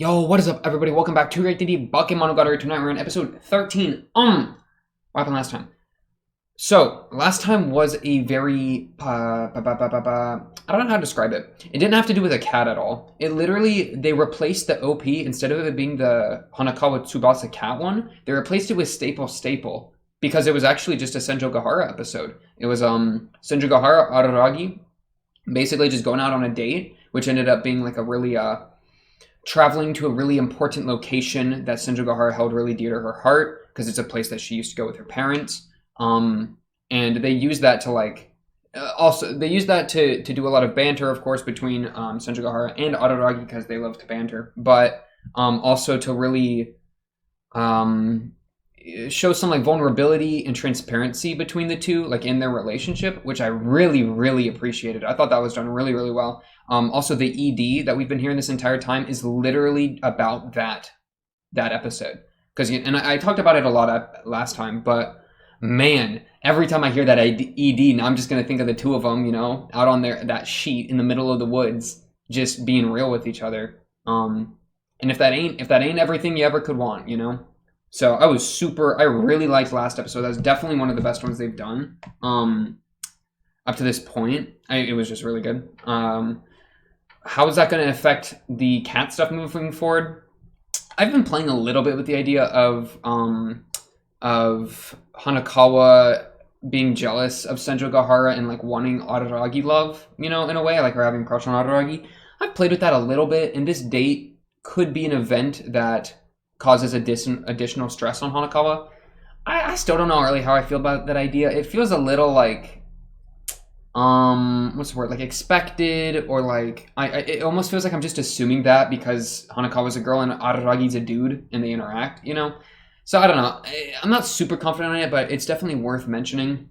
Yo, what is up, everybody? Welcome back to Great D Bakemonogatari. Tonight we're on episode 13. What happened last time? So, last time was a very, I don't know how to describe it. It didn't have to do with a cat at all. It literally, they replaced the OP, instead of it being the Hanekawa Tsubasa cat one, they replaced it with Staple, because it was actually just a Senjogahara episode. It was, Senjogahara Araragi, basically just going out on a date, which ended up being like a really, traveling to a really important location that Senjogahara held really dear to her heart, because it's a place that she used to go with her parents. And they use that to they use that to do a lot of banter, of course, between Senjogahara and Araragi, because they love to banter, but also to really show some like vulnerability and transparency between the two, like in their relationship, which I really appreciated. I thought that was done really well. Also, the ED that we've been hearing this entire time is literally about that episode, because and I talked about it a lot last time, but man, every time I hear that ED, now I'm just gonna think of the two of them, out on that sheet in the middle of the woods, just being real with each other. And if that ain't everything you ever could want, So I really liked last episode. That was definitely one of the best ones they've done. Up to this point, it was just really good. How is that going to affect the cat stuff moving forward? I've been playing a little bit with the idea of Hanekawa being jealous of Senjogahara and like wanting Araragi love, in a way, like her having a crush on Araragi. I've played with that a little bit, and this date could be an event that causes additional stress on Hanekawa. I still don't know really how I feel about that idea. It feels a little like what's the word, like expected, or like it almost feels like I'm just assuming that because Hanekawa's a girl and Araragi's a dude and they interact, So I don't know. I'm not super confident on it, but it's definitely worth mentioning.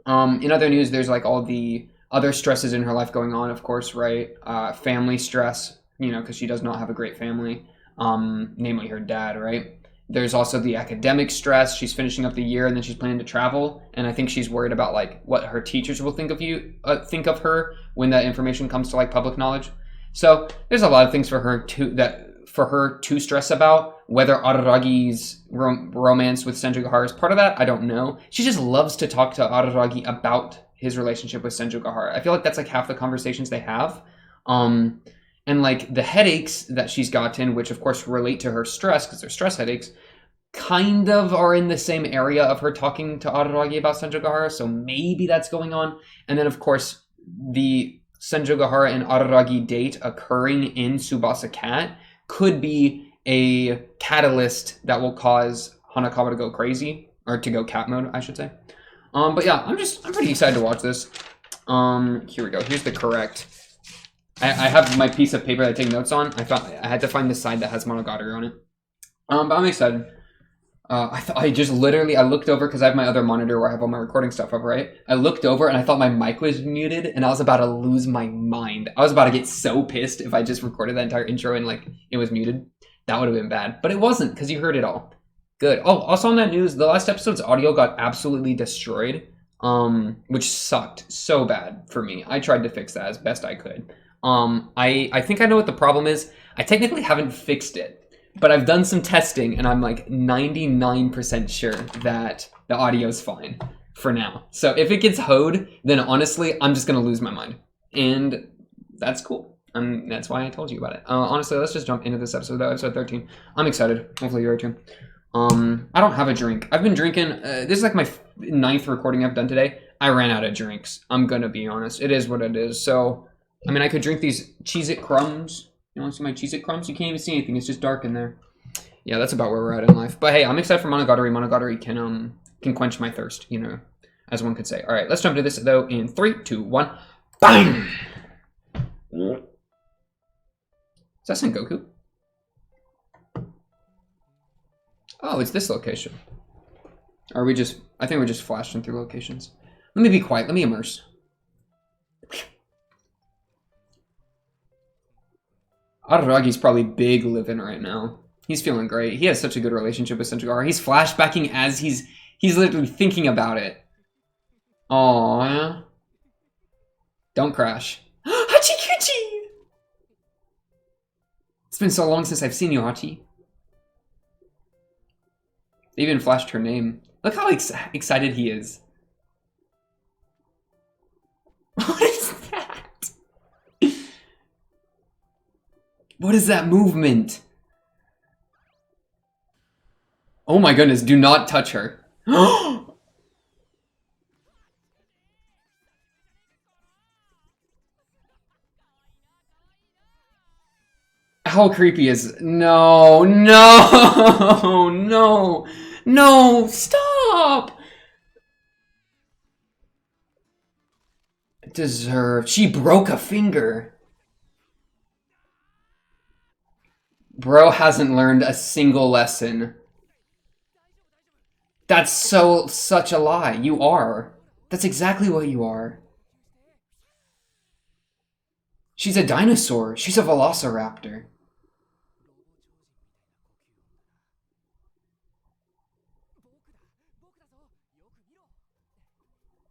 In other news, there's like all the other stresses in her life going on, of course, right? Family stress, because she does not have a great family, namely her dad, right? There's also the academic stress. She's finishing up the year and then she's planning to travel, and I think she's worried about like what her teachers will think of her when that information comes to like public knowledge. So there's a lot of things for her to stress about. Whether Araragi's romance with Senjogahara is part of that, I don't know. She just loves to talk to Araragi about his relationship with Senjogahara. I feel like that's like half the conversations they have. And like the headaches that she's gotten, which of course relate to her stress, because they're stress headaches, kind of are in the same area of her talking to Araragi about Senjogahara, so maybe that's going on. And then of course the Senjogahara and Araragi date occurring in Tsubasa Cat could be a catalyst that will cause Hanekawa to go crazy, or to go cat mode, I should say. But yeah, I'm pretty excited to watch this. Here we go. Here's the correct. I have my piece of paper that I take notes on. I had to find the side that has Monogatari on it. But I'm excited. I looked over, because I have my other monitor where I have all my recording stuff up, right? I looked over and I thought my mic was muted, and I was about to lose my mind. I was about to get so pissed if I just recorded that entire intro and like it was muted. That would have been bad. But it wasn't, because you heard it all. Good. Oh, also on that news, the last episode's audio got absolutely destroyed, which sucked so bad for me. I tried to fix that as best I could. I think I know what the problem is. I technically haven't fixed it, but I've done some testing and I'm like 99% sure that the audio's fine for now. So if it gets hoed, then honestly, I'm just going to lose my mind. And that's cool. And that's why I told you about it. Honestly, let's just jump into this episode, episode 13. I'm excited. Hopefully you are too. I don't have a drink. I've been drinking. This is like my 9th recording I've done today. I ran out of drinks. I'm going to be honest. It is what it is. So I mean, I could drink these Cheez-It crumbs. You want to see my Cheez-It crumbs? You can't even see anything. It's just dark in there. Yeah, that's about where we're at in life. But hey, I'm excited for Monogatari. Monogatari can quench my thirst, as one could say. All right, let's jump into this, though, in 3, 2, 1. Bang! Is that Sengoku? Oh, it's this location. Or I think we're just flashing through locations. Let me be quiet. Let me immerse. Araragi's probably big living right now. He's feeling great. He has such a good relationship with Senjogahara. He's flashbacking as he's literally thinking about it. Aww, yeah. Don't crash. Hachikuji! It's been so long since I've seen you, Hachi. They even flashed her name. Look how excited he is. What is that? What is that movement? Oh my goodness, do not touch her. How creepy is... No, no, no, no, stop! Deserved. She broke a finger. Bro hasn't learned a single lesson. That's such a lie. You are. That's exactly what you are. She's a dinosaur. She's a velociraptor.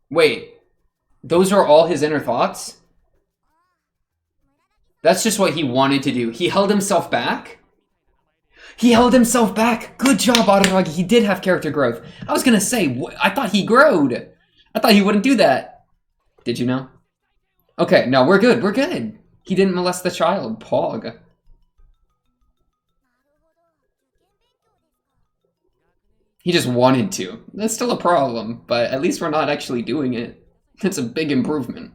Wait, those are all his inner thoughts? That's just what he wanted to do. He held himself back? He held himself back. Good job, Araragi. He did have character growth. I was gonna say, I thought he growed. I thought he wouldn't do that. Did you know? Okay, no, we're good. We're good. He didn't molest the child. Pog. He just wanted to. That's still a problem, but at least we're not actually doing it. It's a big improvement.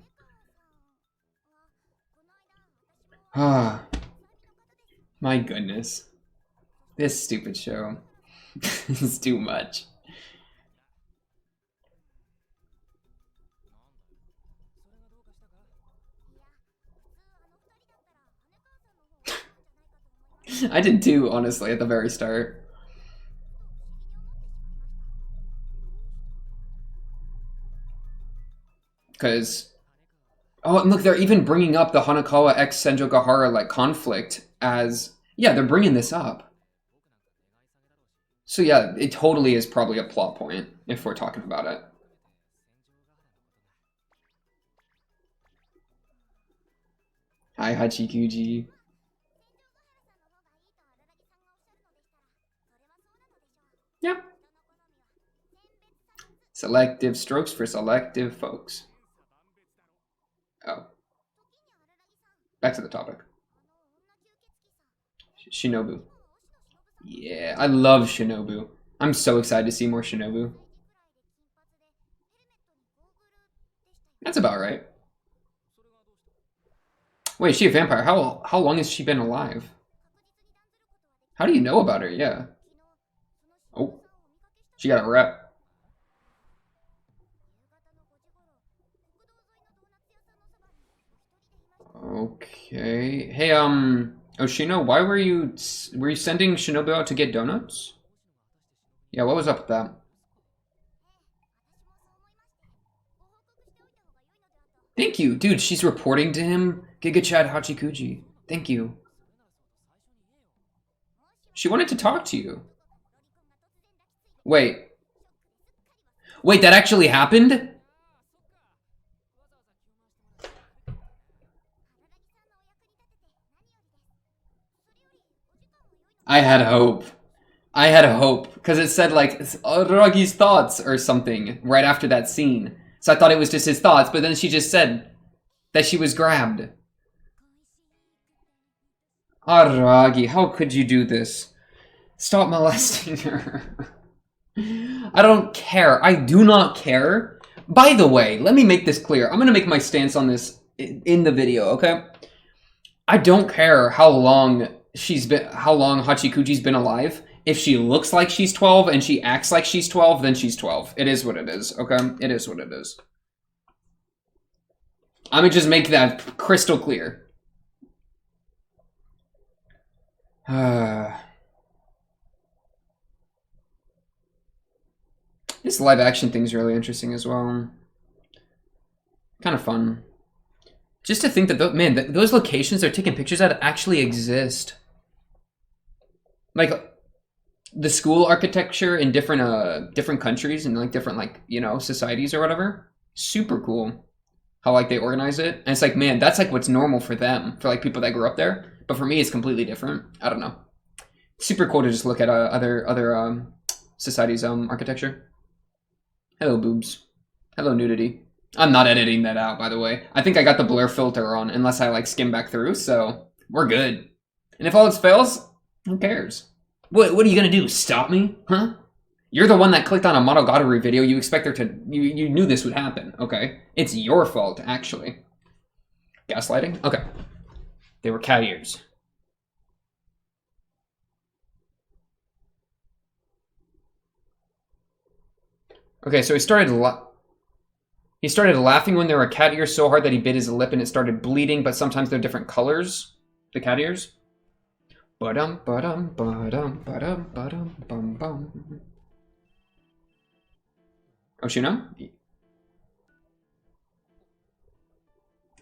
Ah, my goodness. This stupid show is too much. I did too, honestly, at the very start. Because, oh, and look, they're even bringing up the Hanekawa x Senjogahara like conflict as, yeah, they're bringing this up. So yeah, it totally is probably a plot point if we're talking about it. Hi, Hachikuji. Yeah. Selective strokes for selective folks. Oh. Back to the topic. Shinobu. Yeah, I love Shinobu. I'm so excited to see more Shinobu. That's about right. Wait, is she a vampire? How long has she been alive? How do you know about her? Yeah. Oh. She got a rep. Okay. Hey, Oshino, why were you sending Shinobu out to get donuts? Yeah, what was up with that? Thank you, dude. She's reporting to him. Giga Chad Hachikuji. Thank you. She wanted to talk to you. Wait. Wait, that actually happened? I had hope. I had hope. Because it said, like, Aragi's thoughts or something right after that scene. So I thought it was just his thoughts, but then she just said that she was grabbed. Araragi, how could you do this? Stop molesting her. I don't care. I do not care. By the way, let me make this clear. I'm going to make my stance on this in the video, okay? I don't care how long Hachikuji's been alive. If she looks like she's 12 and she acts like she's 12, then she's 12. It is what it is, okay? It is what it is. I'm gonna just make that crystal clear. This live action thing's really interesting as well. Kind of fun. Just to think that, those locations they're taking pictures at actually exist. Like, the school architecture in different countries and, like, different, like, you know, societies or whatever. Super cool how, like, they organize it. And it's like, man, that's, like, what's normal for them. For, like, people that grew up there. But for me, it's completely different. I don't know. Super cool to just look at other society's architecture. Hello, boobs. Hello, nudity. I'm not editing that out, by the way. I think I got the blur filter on, unless I like skim back through, so we're good. And if all else fails, who cares? What are you gonna do? Stop me? Huh? You're the one that clicked on a Monogatari video. You expect there to... You knew this would happen, okay? It's your fault, actually. Gaslighting? Okay. They were cat ears. Okay, so he started laughing when there were cat ears so hard that he bit his lip and it started bleeding, but sometimes they're different colors, the cat ears. Ba-dum, ba-dum, ba-dum, ba-dum, ba-dum, bum, bum. Oshino?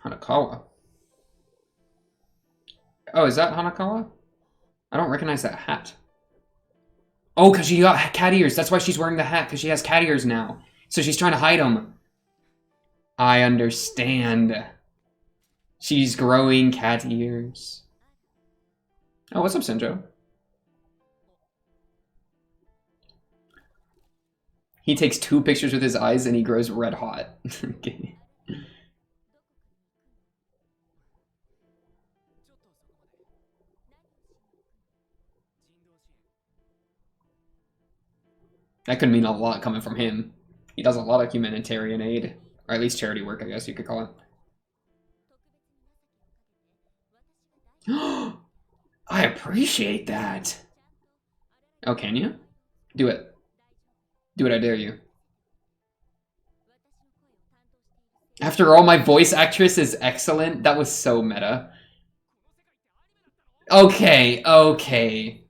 Hanekawa. Oh, is that Hanekawa? I don't recognize that hat. Oh, because she got cat ears. That's why she's wearing the hat, because she has cat ears now. So she's trying to hide them. I understand. She's growing cat ears. Oh, what's up, Senjo? He takes 2 pictures with his eyes and he grows red hot. Okay. That could mean a lot coming from him. He does a lot of humanitarian aid. Or at least charity work, I guess you could call it. I appreciate that. Oh, can you? Do it. Do it, I dare you. After all, my voice actress is excellent. That was so meta. Okay, okay.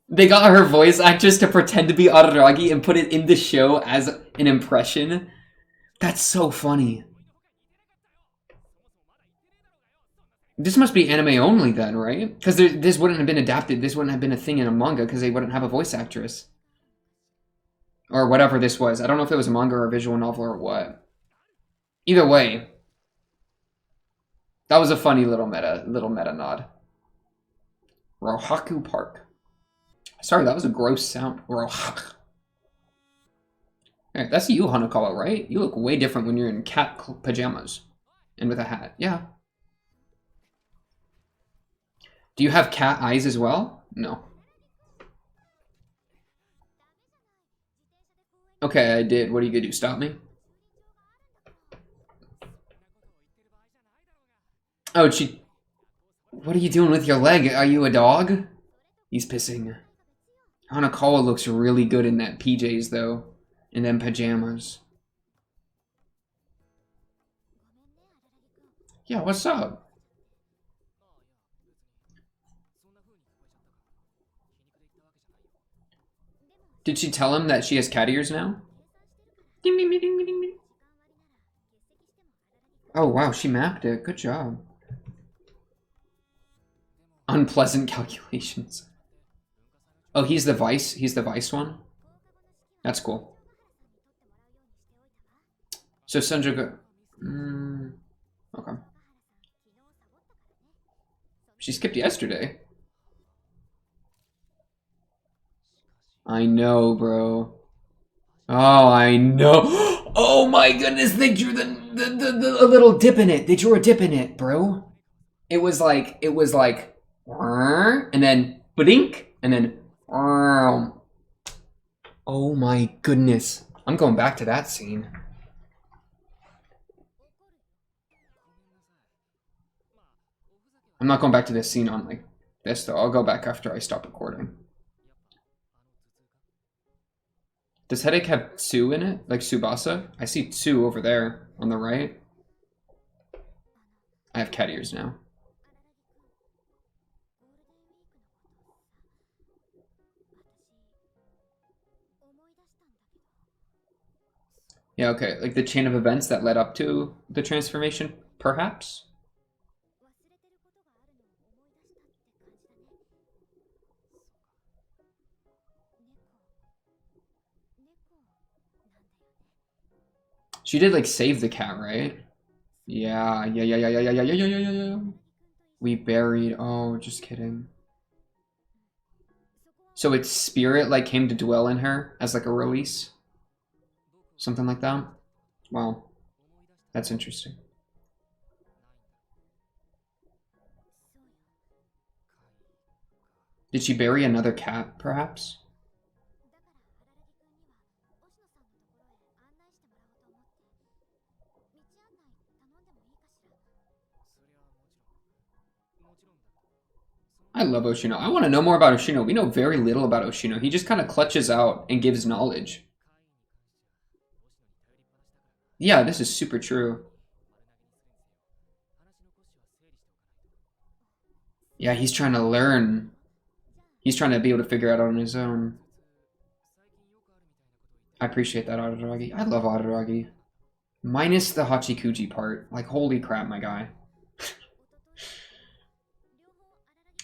They got her voice actress to pretend to be Araragi and put it in the show as an impression. That's so funny. This must be anime only then, right? Because this wouldn't have been adapted. This wouldn't have been a thing in a manga because they wouldn't have a voice actress. Or whatever this was. I don't know if it was a manga or a visual novel or what. Either way. That was a funny little meta nod. Rohaku Park. Sorry, that was a gross sound. Rohak. Hey, that's you, Hanekawa, right? You look way different when you're in cat pajamas. And with a hat. Yeah. Do you have cat eyes as well? No. Okay, I did. What are you gonna do? Stop me? Oh, she... What are you doing with your leg? Are you a dog? He's pissing. Hanekawa looks really good in that PJs, though. In them pajamas. Yeah, what's up? Did she tell him that she has cat ears now? Ding, ding, ding, ding, ding, ding. Oh, wow, she mapped it. Good job. Unpleasant calculations. Oh, he's the vice? He's the vice one? That's cool. So Senjo go... okay. She skipped yesterday. I know, bro. Oh, I know. Oh my goodness, they drew a little dip in it. They drew a dip in it, bro. It was like, and then, blink, and then, oh my goodness. I'm going back to that scene. I'm not going back to this scene on like this though. I'll go back after I stop recording. Does Headache have Tsu in it? Like Tsubasa? I see Tsu over there on the right. I have cat ears now. Yeah, okay. Like the chain of events that led up to the transformation, perhaps? She did like save the cat, right? Yeah, yeah, yeah, yeah, yeah, yeah, yeah, yeah, yeah, yeah, yeah. We buried. Oh, just kidding. So its spirit like came to dwell in her as like a release, something like that. Wow, that's interesting. Did she bury another cat, perhaps? I love Oshino. I want to know more about Oshino. We know very little about Oshino. He just kind of clutches out and gives knowledge. Yeah, this is super true. Yeah, he's trying to learn. He's trying to be able to figure it out on his own. I appreciate that, Araragi. I love Araragi. Minus the Hachikuji part. Like, holy crap, my guy.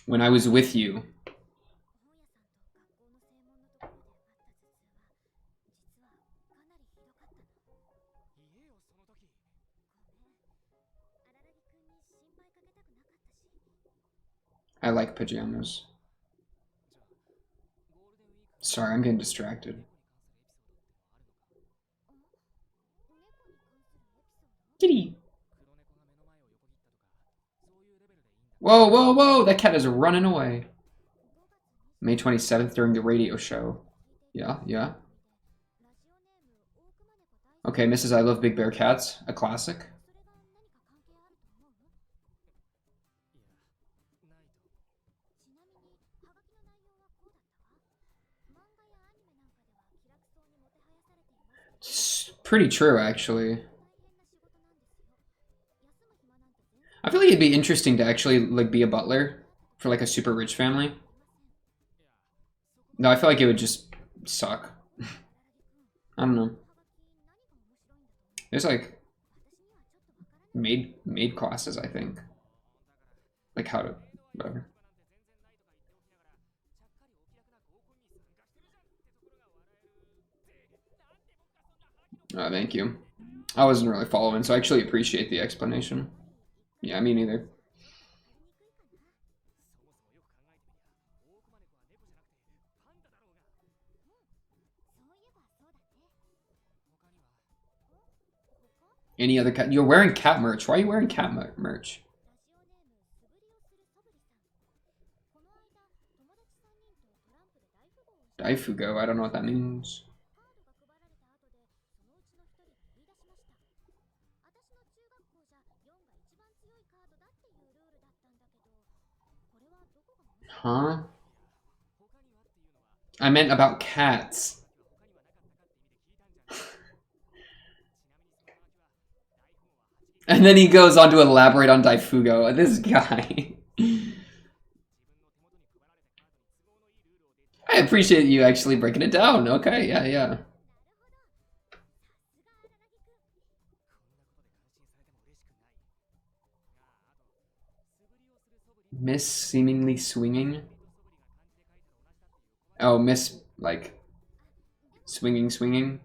When I was with you. I like pajamas. Sorry, I'm getting distracted. Kitty! Whoa, whoa, whoa! That cat is running away. May 27th during the radio show. Yeah, yeah. Okay, Mrs. I Love Big Bear Cats, a classic. It's pretty true, actually. I feel like it'd be interesting to actually like be a butler for like a super rich family. No, I feel like it would just suck. I don't know. There's like maid classes, I think. Like how to whatever. Oh, thank you. I wasn't really following, so I actually appreciate the explanation. Yeah, me neither. Any other cat? You're wearing cat merch. Why are you wearing cat merch? Daifugo, I don't know what that means. Huh? I meant about cats. And then he goes on to elaborate on Daifugo. This guy. I appreciate you actually breaking it down. Okay, yeah, yeah. Miss seemingly swinging. Oh, miss, like, swinging.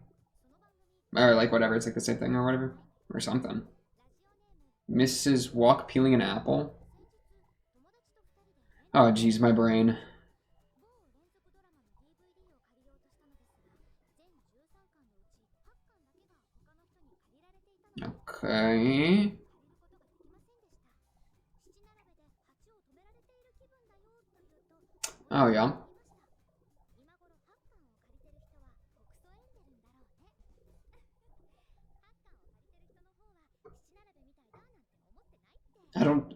Or, like, whatever. It's like the same thing or whatever. Or something. Mrs. Walk peeling an apple. Oh, geez, my brain. Okay. Oh, yeah. I don't...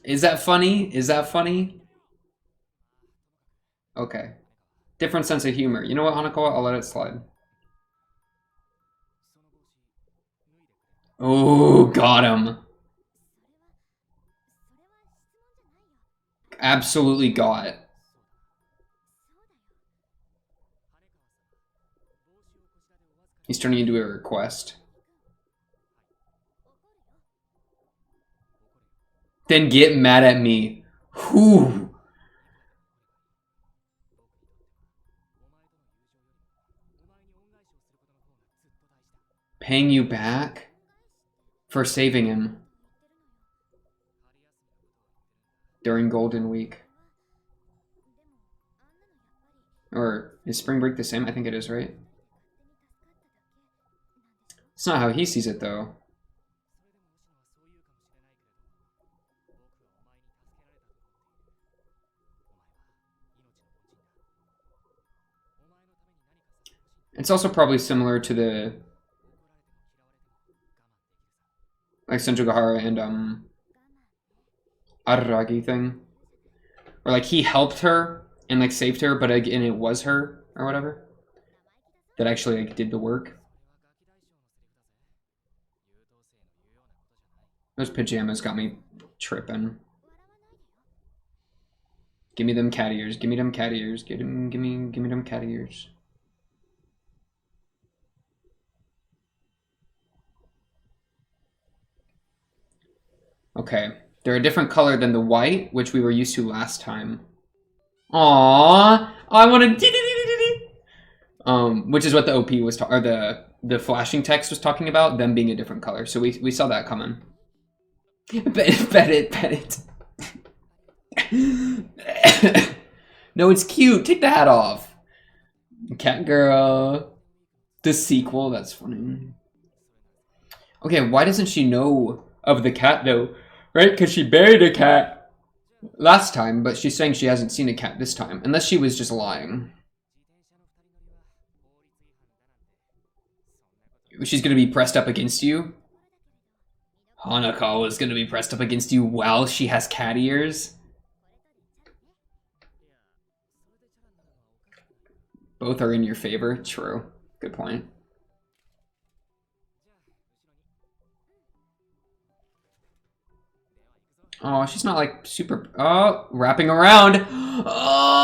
Is that funny? Is that funny? Okay. Different sense of humor. You know what, Hanekawa? I'll let it slide. Oh, got him. Absolutely got. He's turning into a request. Then get mad at me. Whew. Paying you back? for saving him during Golden Week. Or is spring break the same? I think it is, right? It's not how he sees it, though. It's also probably similar to the like Senjugahara and Araragi thing. Or like he helped her and like saved her, but again it was her or whatever that actually like did the work. Those pajamas got me tripping. Give me them cat ears. Give me them cat ears. Give me them cat ears. Okay, they're a different color than the white, which we were used to last time. Aww, I want to. Which is what the OP was or the flashing text was talking about, them being a different color. So we saw that coming. Bet it. No, it's cute. Take the hat off. Cat girl. The sequel. That's funny. Okay, why doesn't she know of the cat though? Right? Because she buried a cat last time, but she's saying she hasn't seen a cat this time. Unless she was just lying. She's going to be pressed up against you? Hanekawa is going to be pressed up against you while she has cat ears? Both are in your favor? True. Good point. Oh, she's not like super... Oh, wrapping around. Oh,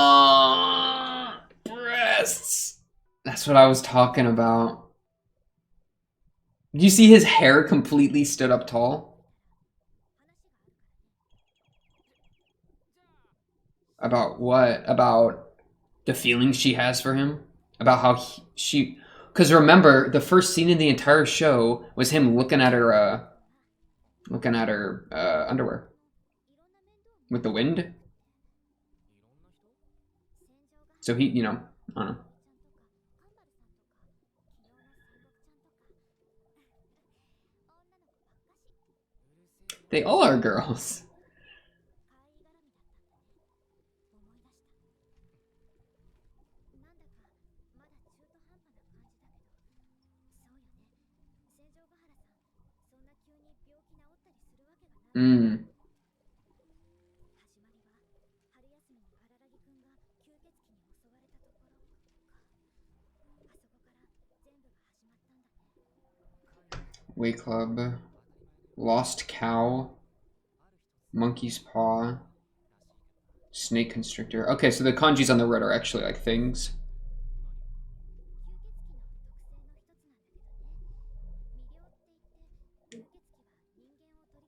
breasts. That's what I was talking about. Do you see his hair completely stood up tall? About what? About the feelings she has for him? About how she... Because remember, the first scene in the entire show was him looking at her underwear. With the wind? So he, you know, I don't know. They all are girls. Way Club. Lost Cow. Monkey's Paw. Snake Constrictor. Okay, so the kanjis on the red are actually like things.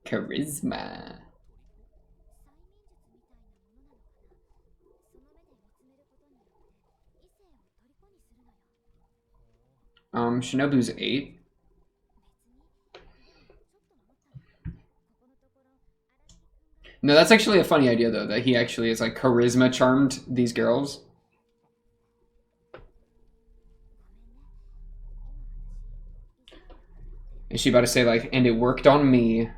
Charisma. Shinobu's 8. No, that's actually a funny idea though, that he actually is like charisma charmed these girls. Is she about to say like, and it worked on me?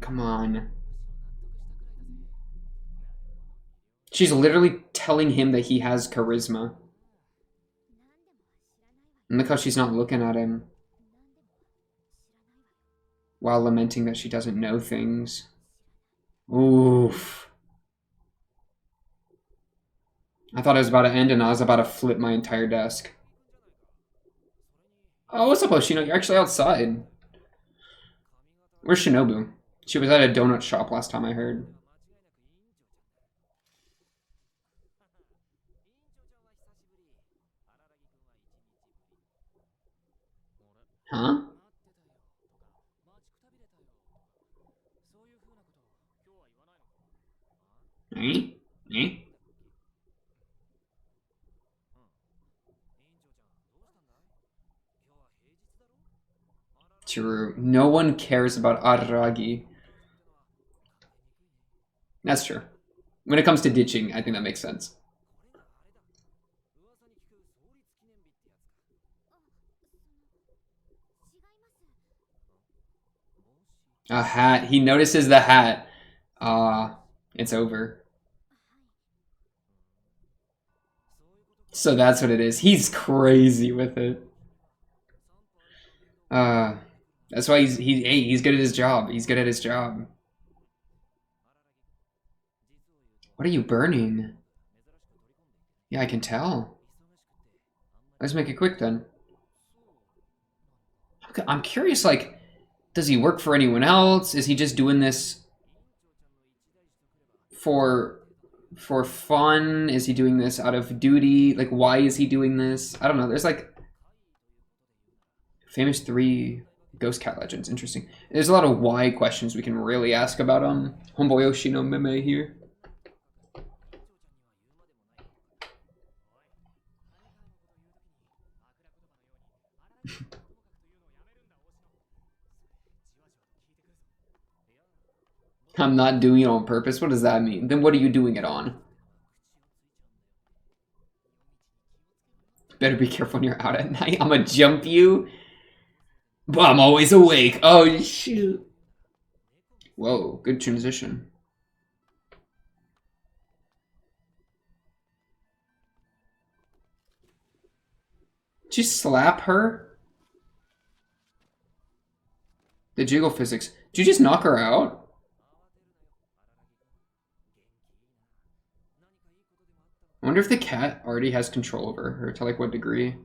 Come on. She's literally telling him that he has charisma. And look how she's not looking at him. While lamenting that she doesn't know things. Oof. I thought it was about to end and I was about to flip my entire desk. Oh, what's up, Oshino? You're actually outside. Where's Shinobu? She was at a donut shop last time I heard. Huh? Eh? Eh? True. No one cares about Araragi. That's true. When it comes to ditching, I think that makes sense. A hat. He notices the hat. It's over. So that's what it is. He's crazy with it. That's why he's good at his job. He's good at his job. What are you burning? Yeah, I can tell. Let's make it quick then. I'm curious, like, does he work for anyone else? Is he just doing this for fun? Is he doing this out of duty? Like, why is he doing this? I don't know. There's like famous 3 ghost cat legends. Interesting. There's a lot of why questions we can really ask about Homeboy Oshino Meme here. I'm not doing it on purpose. What does that mean? Then what are you doing it on? Better be careful when you're out at night. I'm gonna jump you. But I'm always awake. Oh, shoot. Whoa, good transition. Did you slap her? The jiggle physics. Did you just knock her out? I wonder if the cat already has control over her, to like what degree.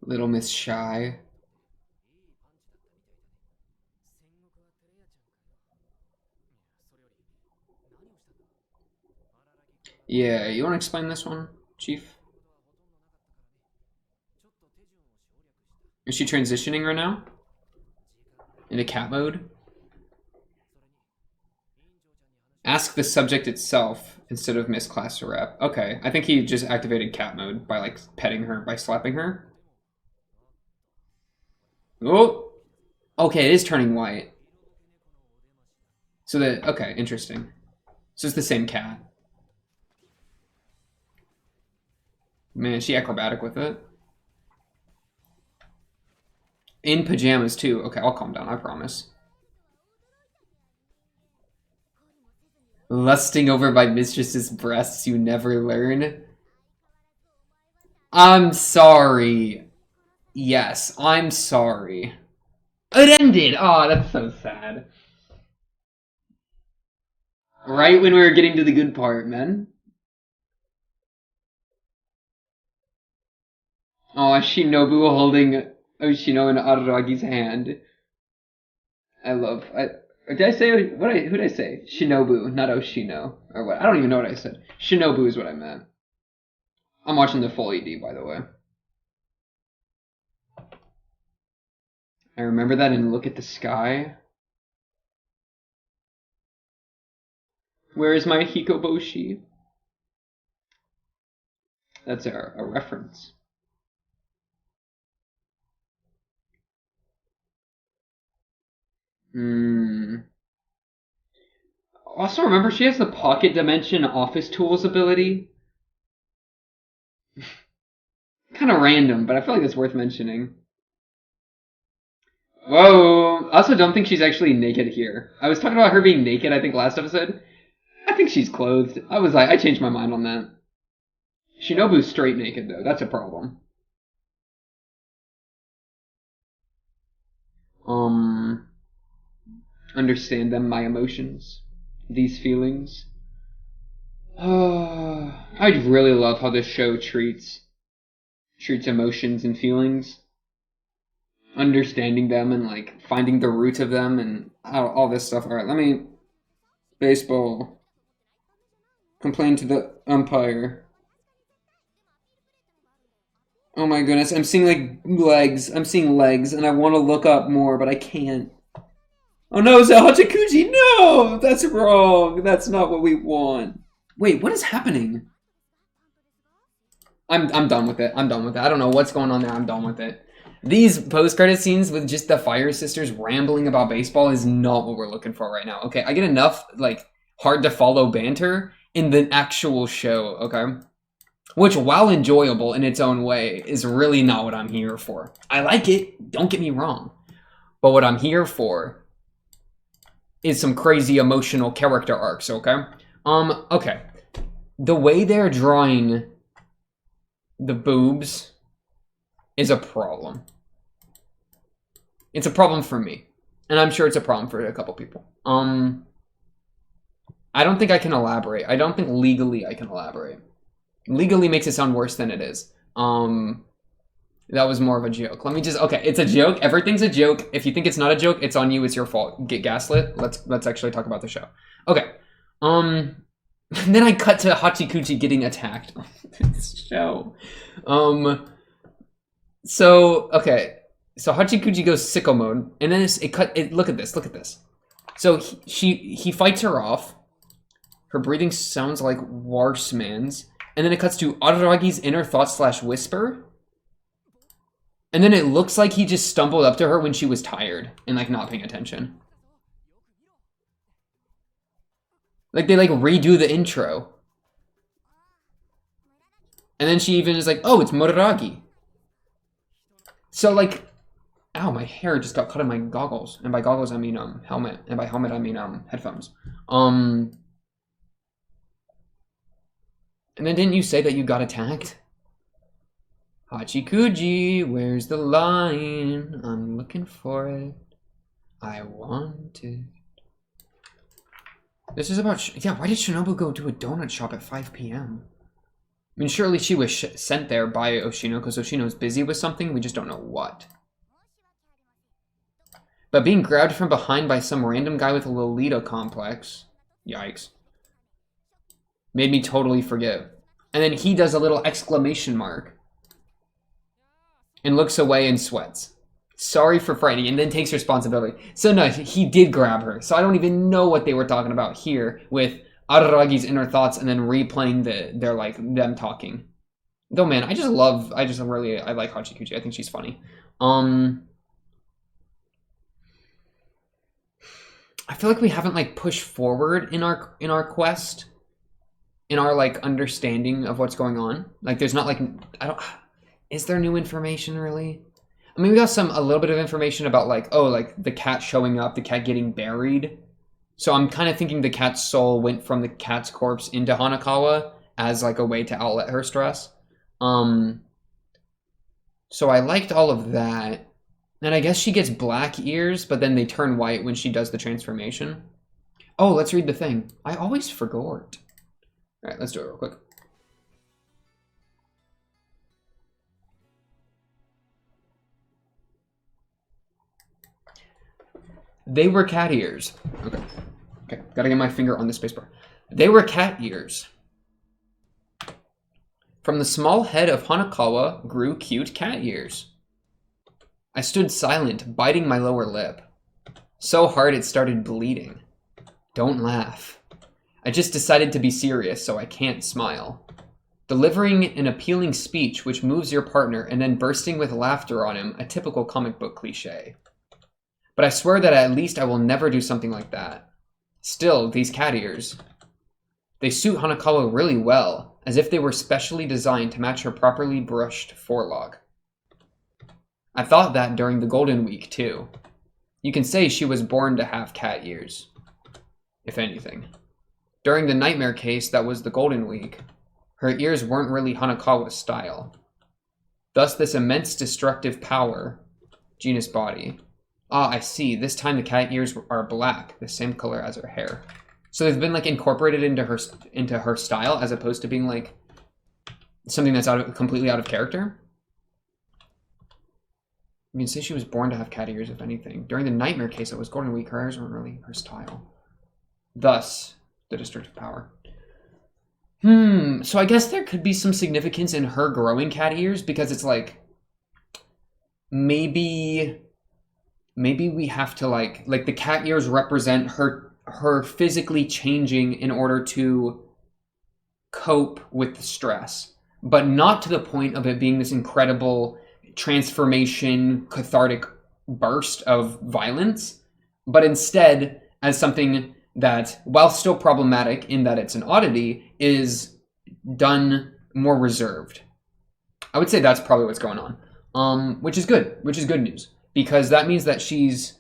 Little Miss Shy. Yeah, you want to explain this one, Chief? Is she transitioning right now? Into cat mode? Ask the subject itself instead of Miss Class or Rep. Okay, I think he just activated cat mode by like petting her, by slapping her. Oh! Okay, it is turning white. So that, okay, interesting. So it's the same cat. Man, is she acrobatic with it? In pajamas too. Okay, I'll calm down, I promise. Lusting over my mistress's breasts, you never learn. I'm sorry. Yes, I'm sorry. It ended! Oh, that's so sad. Right when we were getting to the good part, man. Oh, Shinobu holding Oshino in Araragi's hand. Did I say, who did I say? Shinobu, not Oshino. Or what? I don't even know what I said. Shinobu is what I meant. I'm watching the full ED, by the way. I remember that and look at the sky. Where is my Hikoboshi? That's a reference. Also, remember, she has the Pocket Dimension Office Tools ability. Kind of random, but I feel like it's worth mentioning. Whoa! I also don't think she's actually naked here. I was talking about her being naked, I think, last episode. I think she's clothed. I changed my mind on that. Shinobu's straight naked, though. That's a problem. Understand them, my emotions. These feelings. I'd really love how this show treats emotions and feelings. Understanding them and, like, finding the root of them and all this stuff. Alright, let me... Baseball. Complain to the umpire. Oh my goodness, I'm seeing like legs. I'm seeing legs, and I want to look up more, but I can't. Oh no, it's a Hachikuji! No! That's wrong! That's not what we want. Wait, what is happening? I'm done with it. I'm done with it. I don't know what's going on there. I'm done with it. These post-credit scenes with just the Fire Sisters rambling about baseball is not what we're looking for right now. Okay, I get enough, like, hard-to-follow banter in the actual show, okay? Which, while enjoyable in its own way, is really not what I'm here for. I like it, don't get me wrong. But what I'm here for is some crazy emotional character arcs, okay? Okay. The way they're drawing the boobs is a problem. It's a problem for me. And I'm sure it's a problem for a couple people. I don't think I can elaborate. I don't think legally I can elaborate. Legally makes it sound worse than it is. That was more of a joke. Let me just, okay, it's a joke. Everything's a joke. If you think it's not a joke, it's on you. It's your fault. Get gaslit. Let's actually talk about the show. Okay. Then I cut to Hachikuji getting attacked. This show. So, okay. So Hachikuji goes sicko mode, and then look at this, look at this. So he fights her off. Her breathing sounds like Warsman's. And then it cuts to Araragi's inner thought / whisper. And then it looks like he just stumbled up to her when she was tired and like not paying attention. Like they like redo the intro. And then she even is like, oh, it's Araragi. So like, ow, my hair just got cut in my goggles. And by goggles I mean helmet. And by helmet I mean headphones. And then didn't you say that you got attacked? Hachikuji, where's the line? I'm looking for it. I want it. This is about... yeah, why did Shinobu go to a donut shop at 5 p.m.? I mean, surely she was sent there by Oshino because Oshino's busy with something. We just don't know what. But being grabbed from behind by some random guy with a Lolita complex... yikes. Made me totally forgive. And then he does a little exclamation mark. And looks away and sweats. Sorry for frightening, and then takes responsibility. So no, he did grab her. So I don't even know what they were talking about here with Araragi's inner thoughts and then replaying their like them talking. Though man, I like Hachikuji. I think she's funny. I feel like we haven't like pushed forward in our quest. In our like understanding of what's going on. Like there's not like is there new information really? I mean we got a little bit of information about like, oh, like the cat showing up, the cat getting buried. So I'm kind of thinking the cat's soul went from the cat's corpse into Hanekawa as like a way to outlet her stress. So I liked all of that. And I guess she gets black ears, but then they turn white when she does the transformation. Oh, let's read the thing. I always forgot. All right, let's do it real quick. They were cat ears. Okay, gotta get my finger on the spacebar. They were cat ears. From the small head of Hanekawa grew cute cat ears. I stood silent, biting my lower lip. So hard it started bleeding. Don't laugh. I just decided to be serious, so I can't smile. Delivering an appealing speech which moves your partner and then bursting with laughter on him, a typical comic book cliche. But I swear that at least I will never do something like that. Still, these cat ears. They suit Hanekawa really well, as if they were specially designed to match her properly brushed forelock. I thought that during the Golden Week, too. You can say she was born to have cat ears. If anything. During the nightmare case that was the Golden Week, her ears weren't really Hanekawa's style. Thus this immense destructive power, genus body. Ah, I see. This time the cat ears are black, the same color as her hair. So they've been like incorporated into her style as opposed to being like something that's completely out of character. You can say she was born to have cat ears, if anything. During the nightmare case that was Golden Week, her ears weren't really her style. Thus, the destructive power. So I guess there could be some significance in her growing cat ears because it's like maybe we have to like the cat ears represent her physically changing in order to cope with the stress, but not to the point of it being this incredible transformation, cathartic burst of violence, but instead as something that, while still problematic in that it's an oddity, is done more reserved. I would say that's probably what's going on, which is good news, because that means that she's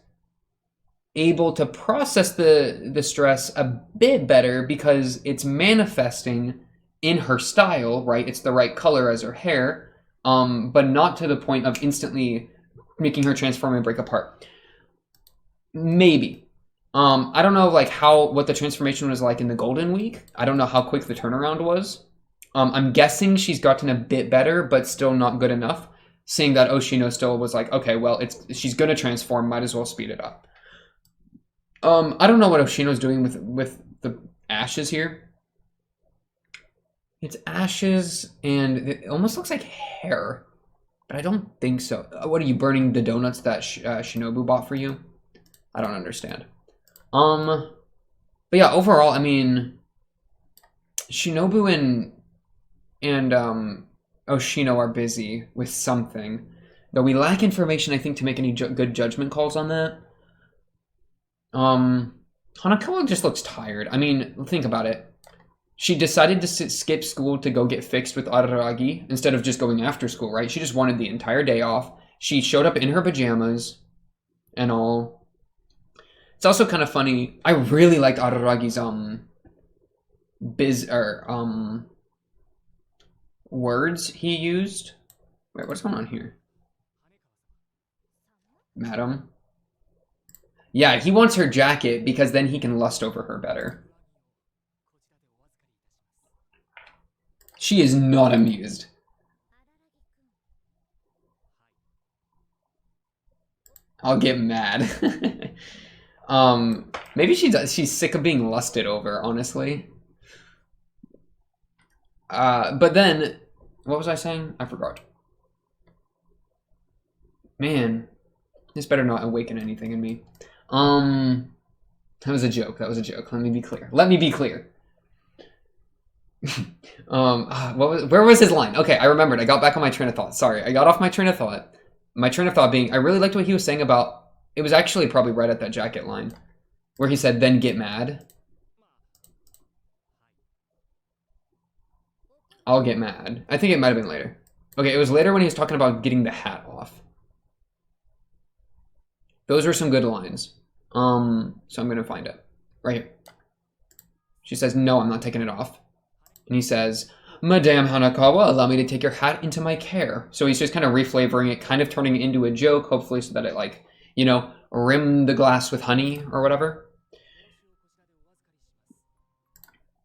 able to process the stress a bit better because it's manifesting in her style, right? It's the right color as her hair, but not to the point of instantly making her transform and break apart. Maybe. I don't know like what the transformation was like in the Golden Week. I don't know how quick the turnaround was. I'm guessing she's gotten a bit better, but still not good enough. Seeing that Oshino still was like, okay, well, she's gonna transform, might as well speed it up. I don't know what Oshino's doing with the ashes here. It's ashes, and it almost looks like hair, but I don't think so. What are you, burning the donuts that Shinobu bought for you? I don't understand. But yeah, overall, I mean, Shinobu and Oshino are busy with something, though we lack information, I think, to make any good judgment calls on that. Hanekawa just looks tired. I mean, think about it. She decided to skip school to go get fixed with Araragi instead of just going after school, right? She just wanted the entire day off. She showed up in her pajamas and all. It's also kind of funny. I really liked Araragi's words he used. Wait, what's going on here? Madam? Yeah, he wants her jacket because then he can lust over her better. She is not amused. I'll get mad. Maybe she's sick of being lusted over, honestly. But then, what was I saying? I forgot. Man, this better not awaken anything in me. That was a joke. That was a joke. Let me be clear. Let me be clear. Where was his line? Okay, I remembered. I got back on my train of thought. Sorry, I got off my train of thought. My train of thought being, I really liked what he was saying about, it was actually probably right at that jacket line, where he said, then get mad. I'll get mad. I think it might have been later. Okay, it was later when he was talking about getting the hat off. Those were some good lines. So I'm gonna find it. Right here. She says, no, I'm not taking it off. And he says, Madame Hanekawa, allow me to take your hat into my care. So he's just kind of reflavoring it, kind of turning it into a joke, hopefully so that it, like, you know, rim the glass with honey or whatever.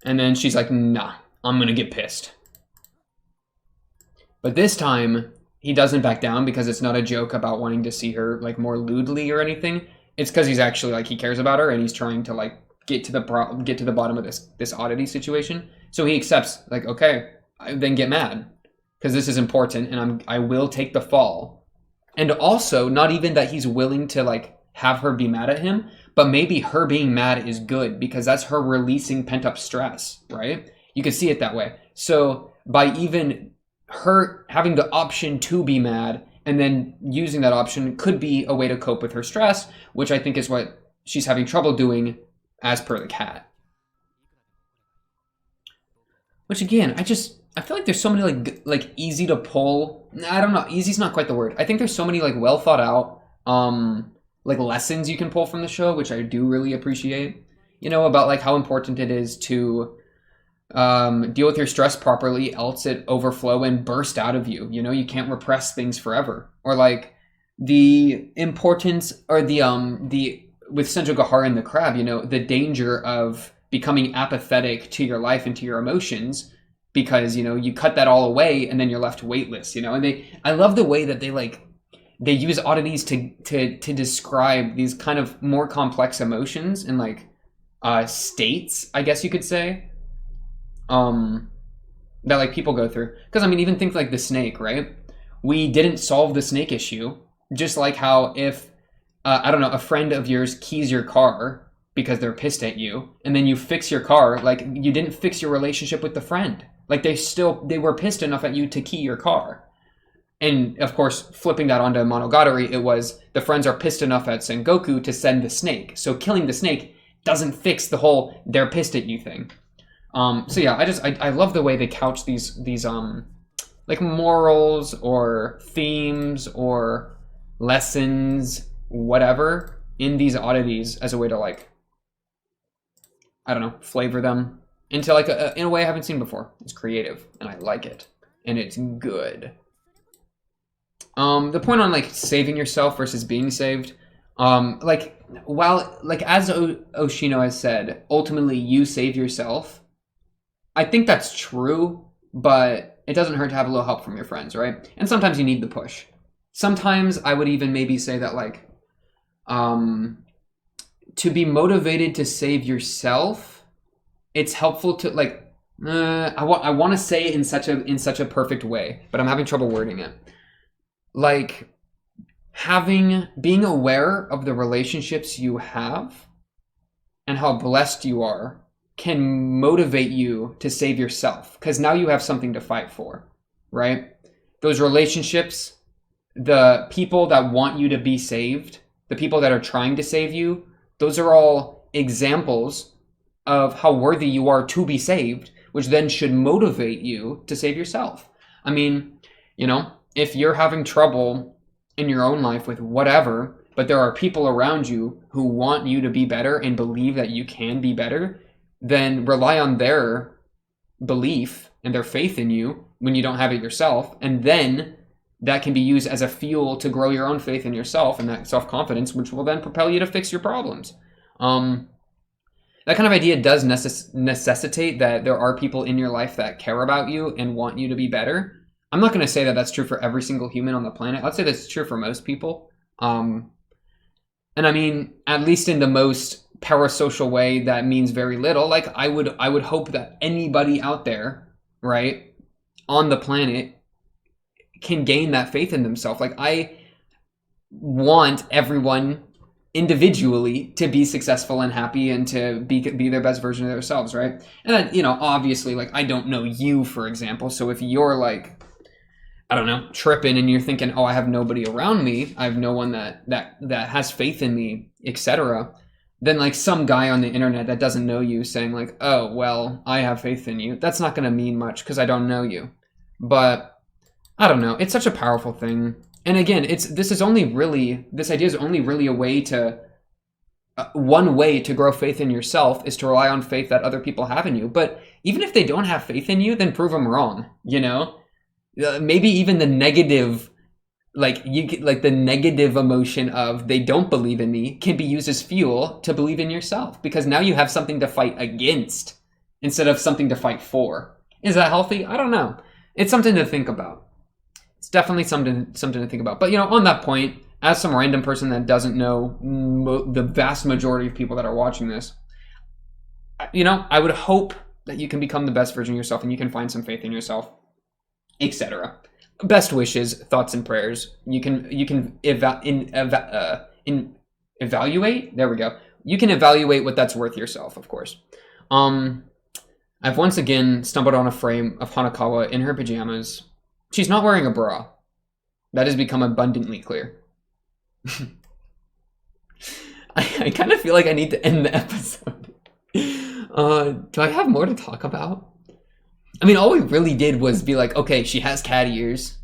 And then she's like, nah, I'm gonna get pissed. But this time, he doesn't back down because it's not a joke about wanting to see her, like, more lewdly or anything. It's because he's actually, like, he cares about her and he's trying to, like, get to the bottom of this oddity situation. So he accepts, like, okay, then get mad because this is important and I will take the fall. And also, not even that he's willing to, like, have her be mad at him, but maybe her being mad is good because that's her releasing pent-up stress, right? You could see it that way. So by even her having the option to be mad and then using that option could be a way to cope with her stress, which I think is what she's having trouble doing as per the cat. Which again, I feel like there's so many like easy to pull. I don't know, easy's not quite the word. I think there's so many like well thought out like lessons you can pull from the show, which I do really appreciate. You know, about like how important it is to deal with your stress properly, else it overflow and burst out of you. You know, you can't repress things forever. Or like the importance or the with Senjo Gahara and the crab, you know, the danger of becoming apathetic to your life and to your emotions because, you know, you cut that all away and then you're left weightless, you know. And I love the way that they use oddities to describe these kind of more complex emotions and like states, I guess you could say. that like people go through. Because I mean, even think like the snake, right? We didn't solve the snake issue. Just like how if I don't know, a friend of yours keys your car because they're pissed at you, and then you fix your car, like you didn't fix your relationship with the friend. Like they were pissed enough at you to key your car. And of course, flipping that onto Monogatari, it was the friends are pissed enough at Sengoku to send the snake. So killing the snake doesn't fix the whole they're pissed at you thing. So yeah, I love the way they couch these like morals or themes or lessons, whatever, in these oddities as a way to like, I don't know, flavor them into like in a way I haven't seen before. It's creative and I like it and it's good. The point on like saving yourself versus being saved, like while like as Oshino has said, ultimately you save yourself. I think that's true, but it doesn't hurt to have a little help from your friends, right? And sometimes you need the push. Sometimes I would even maybe say that like, to be motivated to save yourself, it's helpful to like, I want to say it in such a perfect way, but I'm having trouble wording it. Like being aware of the relationships you have and how blessed you are can motivate you to save yourself, because now you have something to fight for, right? Those relationships, the people that want you to be saved, the people that are trying to save you, those are all examples of how worthy you are to be saved, which then should motivate you to save yourself. I mean, you know, if you're having trouble in your own life with whatever, but there are people around you who want you to be better and believe that you can be better, then rely on their belief and their faith in you when you don't have it yourself. And then that can be used as a fuel to grow your own faith in yourself and that self-confidence, which will then propel you to fix your problems. That kind of idea does necessitate that there are people in your life that care about you and want you to be better. I'm not going to say that that's true for every single human on the planet. I'd say that's true for most people. And I mean, at least in the most parasocial way, that means very little. Like I would hope that anybody out there, right, on the planet can gain that faith in themselves. Like I want everyone individually to be successful and happy and to be their best version of themselves, right? And then, you know, obviously, like I don't know you, for example. So if you're like, I don't know, tripping and you're thinking, oh, I have nobody around me, I have no one that has faith in me, etc., then like some guy on the internet that doesn't know you saying like, oh, well, I have faith in you, that's not going to mean much because I don't know you. But I don't know, it's such a powerful thing. And again, this idea is only really a way to, one way to grow faith in yourself is to rely on faith that other people have in you. But even if they don't have faith in you, then prove them wrong, you know? Maybe even the negative, the negative emotion of they don't believe in me can be used as fuel to believe in yourself, because now you have something to fight against instead of something to fight for. Is that healthy? I don't know. It's something to think about. It's definitely something to think about. But, you know, on that point, as some random person that doesn't know the vast majority of people that are watching this, you know, I would hope that you can become the best version of yourself and you can find some faith in yourself, etc. Best wishes, thoughts, and prayers. You can evaluate. There we go. You can evaluate what that's worth yourself, of course. I've once again stumbled on a frame of Hanekawa in her pajamas. She's not wearing a bra. That has become abundantly clear. I kind of feel like I need to end the episode. Do I have more to talk about? I mean, all we really did was be like, okay, she has cat ears.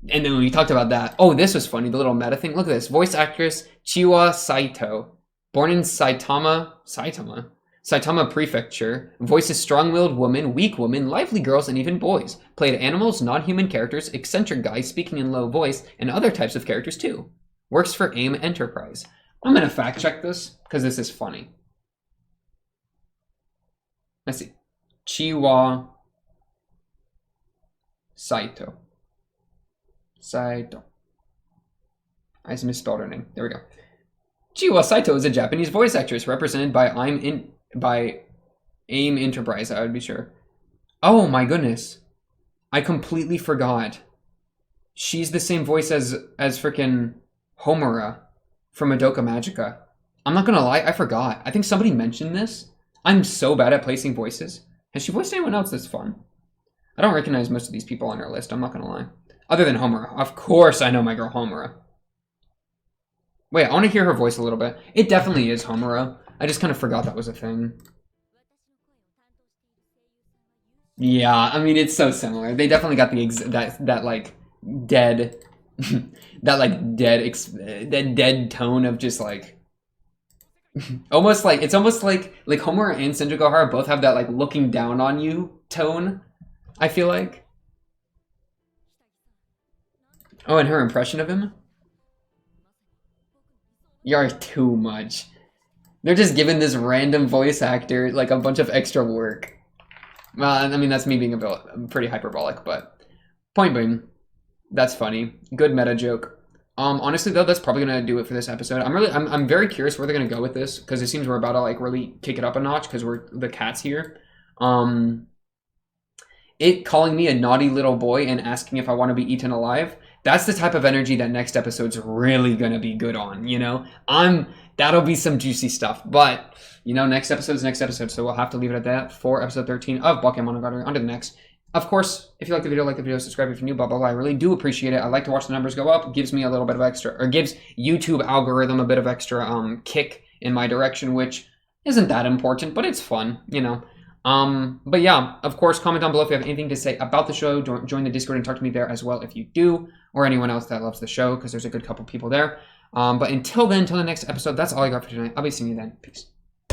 And then we talked about that. Oh, this was funny, the little meta thing. Look at this. Voice actress Chiwa Saito. Born in Saitama Prefecture. Voices strong-willed women, weak women, lively girls, and even boys. Played animals, non-human characters, eccentric guys speaking in low voice, and other types of characters too. Works for AIM Enterprise. I'm going to fact check this, because this is funny. Let's see. Chiwa Saito. I just misspelled her name. There we go. Chiwa Saito is a Japanese voice actress represented by AIM Enterprise, I would be sure. Oh my goodness. I completely forgot. She's the same voice as freaking Homura from Madoka Magica. I'm not gonna lie, I forgot. I think somebody mentioned this. I'm so bad at placing voices. Has she voiced anyone else that's fun? I don't recognize most of these people on her list, I'm not gonna lie. Other than Homura. Of course I know my girl Homura. Wait, I want to hear her voice a little bit. It definitely is Homura. I just kind of forgot that was a thing. Yeah, I mean, it's so similar. They definitely got the that like dead that like that dead tone of just like almost like it's almost like Homura and Senjugohara both have that like looking down on you tone, I feel like. Oh, and her impression of him? You're too much. They're just giving this random voice actor like a bunch of extra work. Well, I mean, that's me being a bit pretty hyperbolic, but point being, that's funny. Good meta joke. Honestly though, that's probably gonna do it for this episode. I'm very curious where they're gonna go with this because it seems we're about to like really kick it up a notch because the cat's here. It calling me a naughty little boy and asking if I want to be eaten alive. That's the type of energy that next episode's really gonna be good on. You know, that'll be some juicy stuff. But you know, next episode's next episode, so we'll have to leave it at that for episode 13 of Bakemonogatari. On to the next. Of course, if you like the video, subscribe if you're new, blah, blah, blah. I really do appreciate it. I like to watch the numbers go up. It gives me a little bit of extra, or gives YouTube algorithm a bit of extra kick in my direction, which isn't that important, but it's fun, you know. But yeah, of course, comment down below if you have anything to say about the show. Join the Discord and talk to me there as well if you do, or anyone else that loves the show, because there's a good couple people there. But until then, until the next episode, that's all I got for tonight. I'll be seeing you then. Peace.